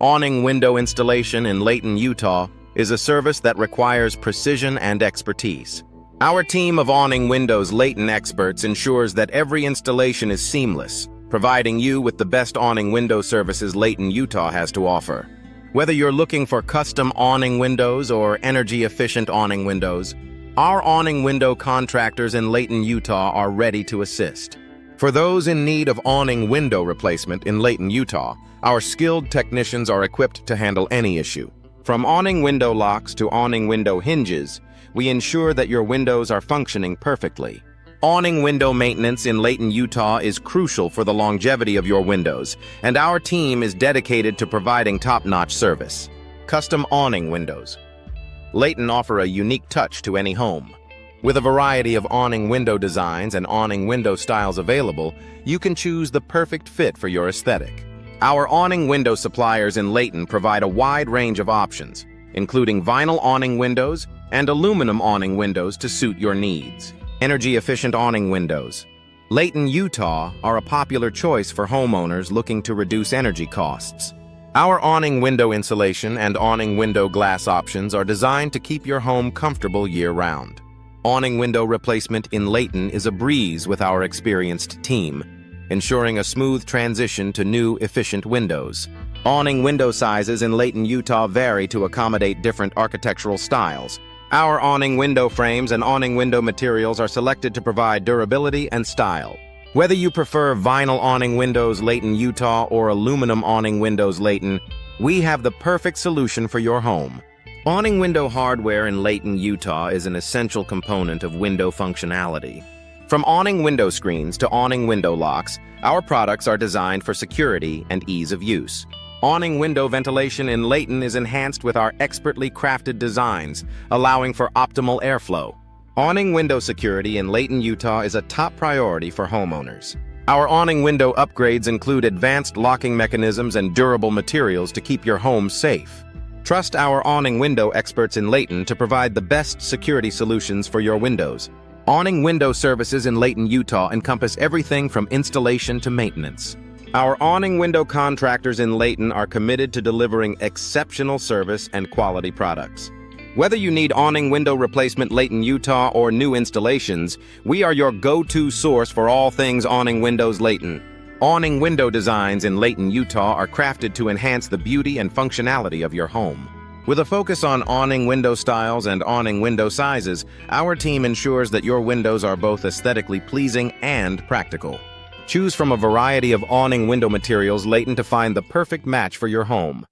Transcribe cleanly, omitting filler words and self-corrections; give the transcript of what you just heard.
Awning Window Installation in Layton, Utah is a service that requires precision and expertise. Our team of Awning Windows Layton experts ensures that every installation is seamless, providing you with the best awning window services Layton, Utah has to offer. Whether you're looking for custom awning windows or energy-efficient awning windows, our awning window contractors in Layton, Utah are ready to assist. For those in need of awning window replacement in Layton, Utah, our skilled technicians are equipped to handle any issue. From awning window locks to awning window hinges, we ensure that your windows are functioning perfectly. Awning window maintenance in Layton, Utah is crucial for the longevity of your windows, and our team is dedicated to providing top-notch service. Custom awning windows. Layton offer a unique touch to any home. With a variety of awning window designs and awning window styles available, you can choose the perfect fit for your aesthetic. Our awning window suppliers in Layton provide a wide range of options, including vinyl awning windows and aluminum awning windows to suit your needs. Energy-efficient awning windows. Layton, Utah are a popular choice for homeowners looking to reduce energy costs. Our awning window insulation and awning window glass options are designed to keep your home comfortable year-round. Awning window replacement in Layton is a breeze with our experienced team, ensuring a smooth transition to new, efficient windows. Awning window sizes in Layton, Utah vary to accommodate different architectural styles. Our awning window frames and awning window materials are selected to provide durability and style. Whether you prefer vinyl awning windows Layton, Utah or aluminum awning windows Layton, we have the perfect solution for your home. Awning window hardware in Layton, Utah is an essential component of window functionality. From awning window screens to awning window locks, our products are designed for security and ease of use. Awning window ventilation in Layton is enhanced with our expertly crafted designs, allowing for optimal airflow. Awning window security in Layton, Utah is a top priority for homeowners. Our awning window upgrades include advanced locking mechanisms and durable materials to keep your home safe. Trust our awning window experts in Layton to provide the best security solutions for your windows. Awning window services in Layton, Utah encompass everything from installation to maintenance. Our awning window contractors in Layton are committed to delivering exceptional service and quality products. Whether you need awning window replacement Layton, Utah or new installations, we are your go-to source for all things awning windows Layton. Awning window designs in Layton, Utah are crafted to enhance the beauty and functionality of your home. With a focus on awning window styles and awning window sizes, our team ensures that your windows are both aesthetically pleasing and practical. Choose from a variety of awning window materials Layton to find the perfect match for your home.